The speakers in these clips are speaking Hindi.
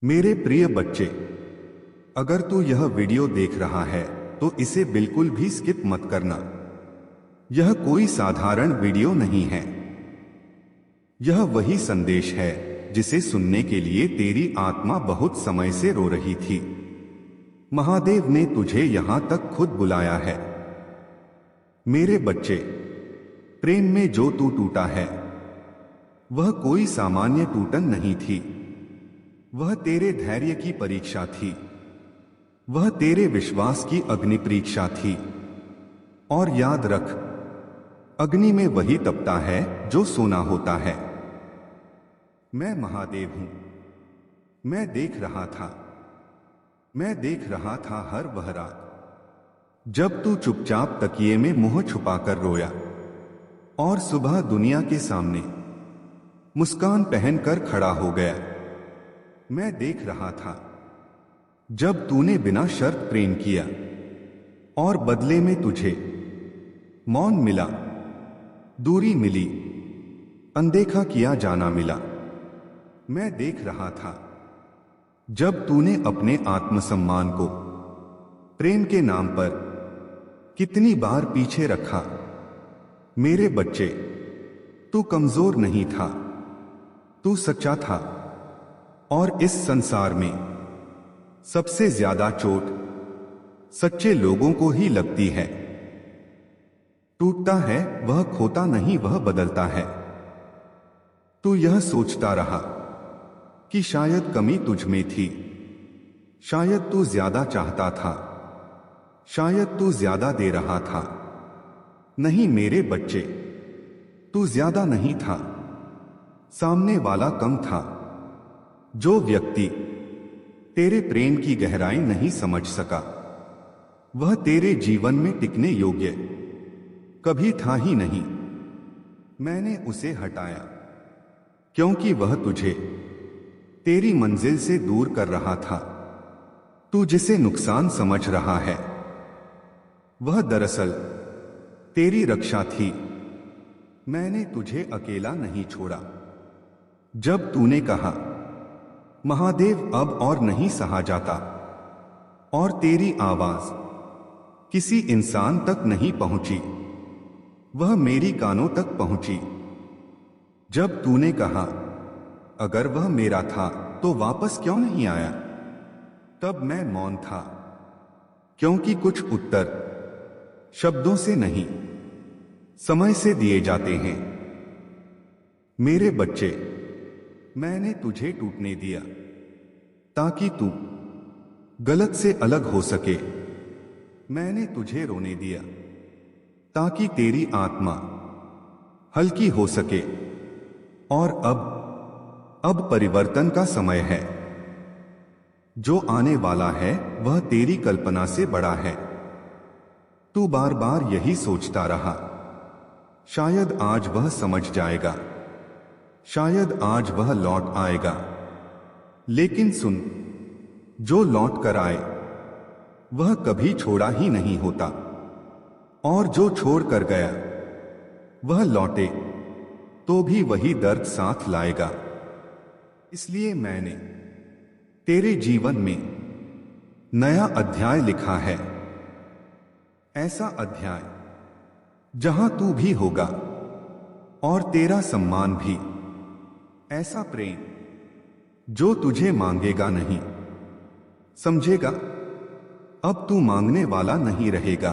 मेरे प्रिय बच्चे, अगर तू यह वीडियो देख रहा है तो इसे बिल्कुल भी स्किप मत करना। यह कोई साधारण वीडियो नहीं है। यह वही संदेश है जिसे सुनने के लिए तेरी आत्मा बहुत समय से रो रही थी। महादेव ने तुझे यहां तक खुद बुलाया है। मेरे बच्चे, प्रेम में जो तू टूटा है वह कोई सामान्य टूटन नहीं थी। वह तेरे धैर्य की परीक्षा थी। वह तेरे विश्वास की अग्नि परीक्षा थी। और याद रख, अग्नि में वही तपता है जो सोना होता है। मैं महादेव हूं। मैं देख रहा था। मैं देख रहा था हर वह रात जब तू चुपचाप तकिए में मुंह छुपाकर रोया और सुबह दुनिया के सामने मुस्कान पहनकर खड़ा हो गया। मैं देख रहा था जब तूने बिना शर्त प्रेम किया और बदले में तुझे मौन मिला, दूरी मिली, अनदेखा किया जाना मिला। मैं देख रहा था जब तूने अपने आत्मसम्मान को प्रेम के नाम पर कितनी बार पीछे रखा। मेरे बच्चे, तू कमजोर नहीं था, तू सच्चा था। और इस संसार में सबसे ज्यादा चोट सच्चे लोगों को ही लगती है। टूटता है वह खोता नहीं, वह बदलता है। तू यह सोचता रहा कि शायद कमी तुझ में थी, शायद तू ज्यादा चाहता था, शायद तू ज्यादा दे रहा था। नहीं मेरे बच्चे, तू ज्यादा नहीं था, सामने वाला कम था। जो व्यक्ति तेरे प्रेम की गहराई नहीं समझ सका वह तेरे जीवन में टिकने योग्य कभी था ही नहीं। मैंने उसे हटाया क्योंकि वह तुझे तेरी मंजिल से दूर कर रहा था। तू जिसे नुकसान समझ रहा है वह दरअसल तेरी रक्षा थी। मैंने तुझे अकेला नहीं छोड़ा। जब तूने कहा महादेव अब और नहीं सहा जाता और तेरी आवाज किसी इंसान तक नहीं पहुंची, वह मेरी कानों तक पहुंची। जब तूने कहा अगर वह मेरा था तो वापस क्यों नहीं आया, तब मैं मौन था, क्योंकि कुछ उत्तर शब्दों से नहीं समय से दिए जाते हैं। मेरे बच्चे, मैंने तुझे टूटने दिया ताकि तू गलत से अलग हो सके। मैंने तुझे रोने दिया ताकि तेरी आत्मा हल्की हो सके। और अब परिवर्तन का समय है। जो आने वाला है वह तेरी कल्पना से बड़ा है। तू बार बार यही सोचता रहा, शायद आज वह समझ जाएगा, शायद आज वह लौट आएगा। लेकिन सुन, जो लौट कर आए वह कभी छोड़ा ही नहीं होता, और जो छोड़ कर गया वह लौटे तो भी वही दर्द साथ लाएगा। इसलिए मैंने तेरे जीवन में नया अध्याय लिखा है। ऐसा अध्याय जहां तू भी होगा और तेरा सम्मान भी। ऐसा प्रेम जो तुझे मांगेगा नहीं, समझेगा। अब तू मांगने वाला नहीं रहेगा।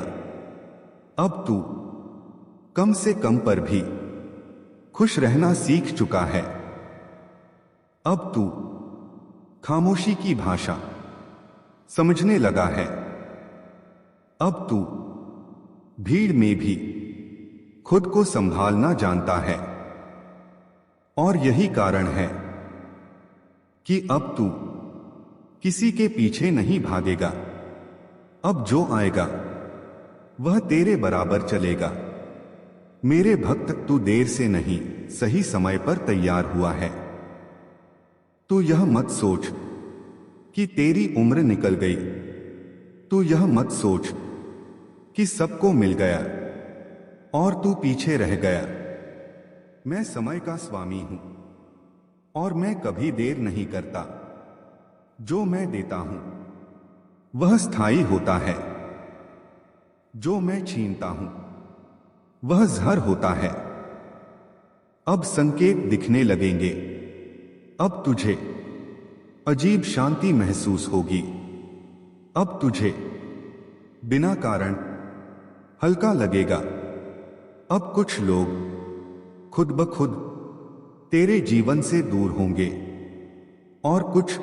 अब तू कम से कम पर भी खुश रहना सीख चुका है। अब तू खामोशी की भाषा समझने लगा है। अब तू भीड़ में भी खुद को संभालना जानता है। और यही कारण है कि अब तू किसी के पीछे नहीं भागेगा। अब जो आएगा वह तेरे बराबर चलेगा। मेरे भक्त, तू देर से नहीं सही समय पर तैयार हुआ है। तू यह मत सोच कि तेरी उम्र निकल गई। तू यह मत सोच कि सबको मिल गया और तू पीछे रह गया। मैं समय का स्वामी हूं और मैं कभी देर नहीं करता। जो मैं देता हूं वह स्थायी होता है, जो मैं छीनता हूं वह जहर होता है। अब संकेत दिखने लगेंगे। अब तुझे अजीब शांति महसूस होगी। अब तुझे बिना कारण हल्का लगेगा। अब कुछ लोग खुद ब खुद तेरे जीवन से दूर होंगे और कुछ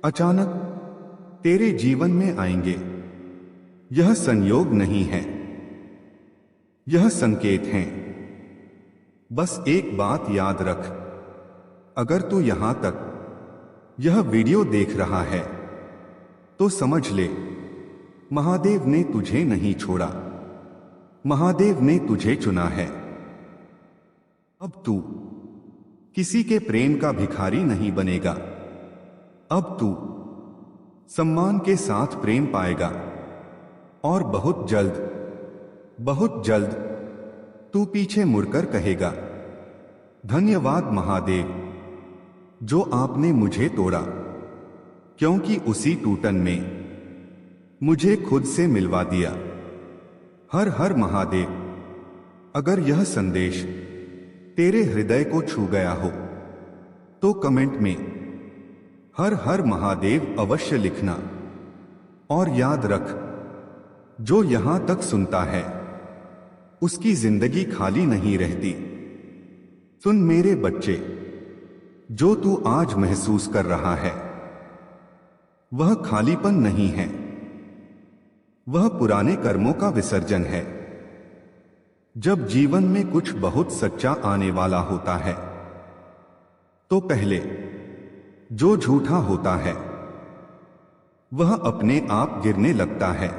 अचानक तेरे जीवन में आएंगे। यह संयोग नहीं है, यह संकेत हैं। बस एक बात याद रख, अगर तू यहां तक यह वीडियो देख रहा है तो समझ ले, महादेव ने तुझे नहीं छोड़ा, महादेव ने तुझे चुना है। अब तू किसी के प्रेम का भिखारी नहीं बनेगा। अब तू सम्मान के साथ प्रेम पाएगा और बहुत जल्द तू पीछे मुड़कर कहेगा, धन्यवाद महादेव, जो आपने मुझे तोड़ा, क्योंकि उसी टूटन में मुझे खुद से मिलवा दिया। हर हर महादेव। अगर यह संदेश तेरे हृदय को छू गया हो तो कमेंट में हर हर महादेव अवश्य लिखना। और याद रख, जो यहां तक सुनता है उसकी जिंदगी खाली नहीं रहती। सुन मेरे बच्चे, जो तू आज महसूस कर रहा है वह खालीपन नहीं है, वह पुराने कर्मों का विसर्जन है। जब जीवन में कुछ बहुत सच्चा आने वाला होता है तो पहले जो झूठा होता है वह अपने आप गिरने लगता है।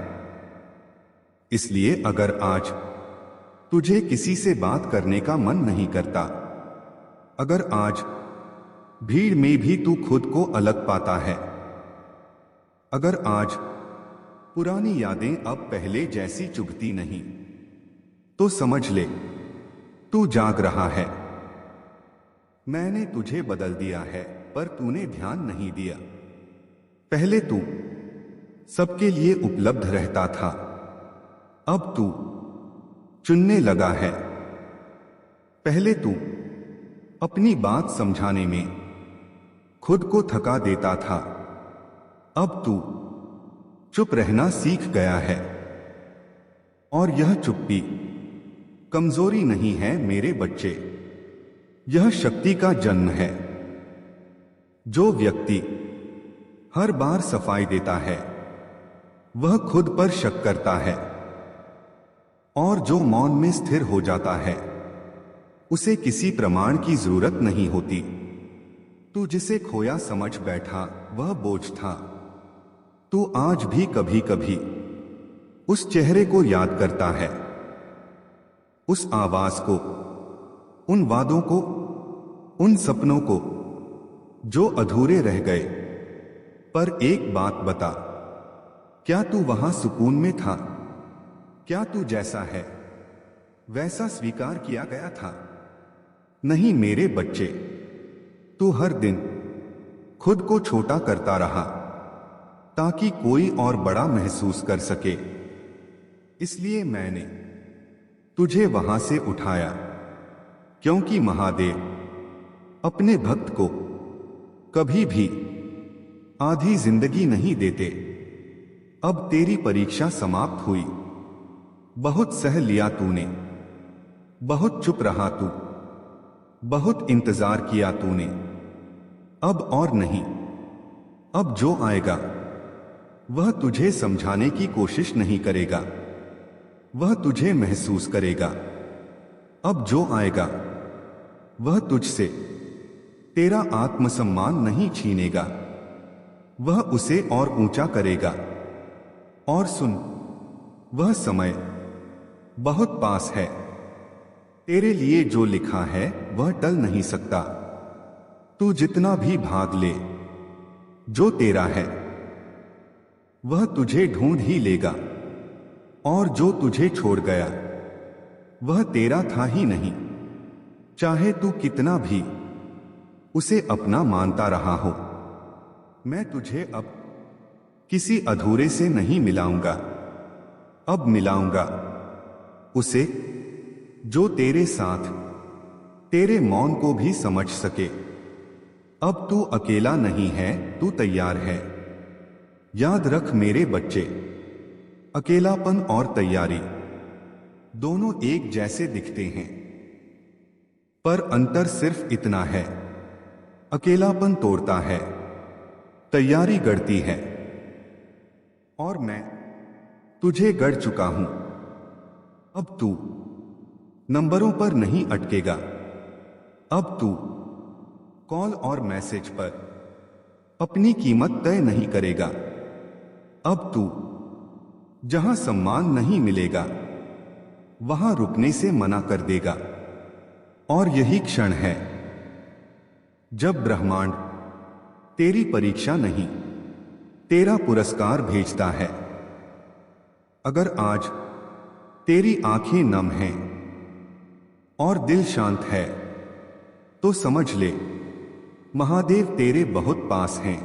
इसलिए अगर आज तुझे किसी से बात करने का मन नहीं करता, अगर आज भीड़ में भी तू खुद को अलग पाता है, अगर आज पुरानी यादें अब पहले जैसी चुभती नहीं, तो समझ ले तू जाग रहा है। मैंने तुझे बदल दिया है पर तूने ध्यान नहीं दिया। पहले तू सबके लिए उपलब्ध रहता था, अब तू चुनने लगा है। पहले तू अपनी बात समझाने में खुद को थका देता था, अब तू चुप रहना सीख गया है। और यह चुप्पी कमजोरी नहीं है मेरे बच्चे, यह शक्ति का जन्म है। जो व्यक्ति हर बार सफाई देता है वह खुद पर शक करता है, और जो मौन में स्थिर हो जाता है उसे किसी प्रमाण की जरूरत नहीं होती। तू जिसे खोया समझ बैठा वह बोझ था। तू आज भी कभी कभी उस चेहरे को याद करता है, उस आवाज को, उन वादों को, उन सपनों को जो अधूरे रह गए। पर एक बात बता, क्या तू वहां सुकून में था? क्या तू जैसा है वैसा स्वीकार किया गया था? नहीं मेरे बच्चे, तू हर दिन खुद को छोटा करता रहा ताकि कोई और बड़ा महसूस कर सके। इसलिए मैंने तुझे वहां से उठाया, क्योंकि महादेव अपने भक्त को कभी भी आधी जिंदगी नहीं देते। अब तेरी परीक्षा समाप्त हुई। बहुत सह लिया तूने, बहुत चुप रहा तू, बहुत इंतजार किया तूने। अब और नहीं। अब जो आएगा वह तुझे समझाने की कोशिश नहीं करेगा, वह तुझे महसूस करेगा। अब जो आएगा वह तुझसे तेरा आत्मसम्मान नहीं छीनेगा, वह उसे और ऊंचा करेगा। और सुन, वह समय बहुत पास है। तेरे लिए जो लिखा है वह टल नहीं सकता। तू जितना भी भाग ले, जो तेरा है वह तुझे ढूंढ ही लेगा, और जो तुझे छोड़ गया वह तेरा था ही नहीं, चाहे तू कितना भी उसे अपना मानता रहा हो। मैं तुझे अब किसी अधूरे से नहीं मिलाऊंगा, अब मिलाऊंगा उसे जो तेरे साथ तेरे मौन को भी समझ सके। अब तू अकेला नहीं है, तू तैयार है। याद रख मेरे बच्चे, अकेलापन और तैयारी दोनों एक जैसे दिखते हैं, पर अंतर सिर्फ इतना है, अकेलापन तोड़ता है, तैयारी गढ़ती है। और मैं तुझे गढ़ चुका हूं। अब तू नंबरों पर नहीं अटकेगा, अब तू कॉल और मैसेज पर अपनी कीमत तय नहीं करेगा। अब तू जहां सम्मान नहीं मिलेगा वहां रुकने से मना कर देगा। और यही क्षण है जब ब्रह्मांड तेरी परीक्षा नहीं, तेरा पुरस्कार भेजता है। अगर आज तेरी आंखें नम हैं और दिल शांत है, तो समझ ले महादेव तेरे बहुत पास हैं।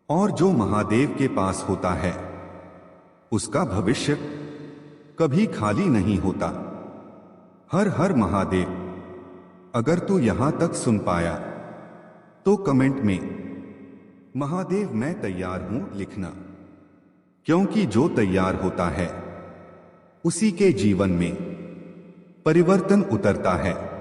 और जो महादेव के पास होता है उसका भविष्य कभी खाली नहीं होता। हर हर महादेव। अगर तू यहां तक सुन पाया तो कमेंट में महादेव मैं तैयार हूं लिखना, क्योंकि जो तैयार होता है उसी के जीवन में परिवर्तन उतरता है।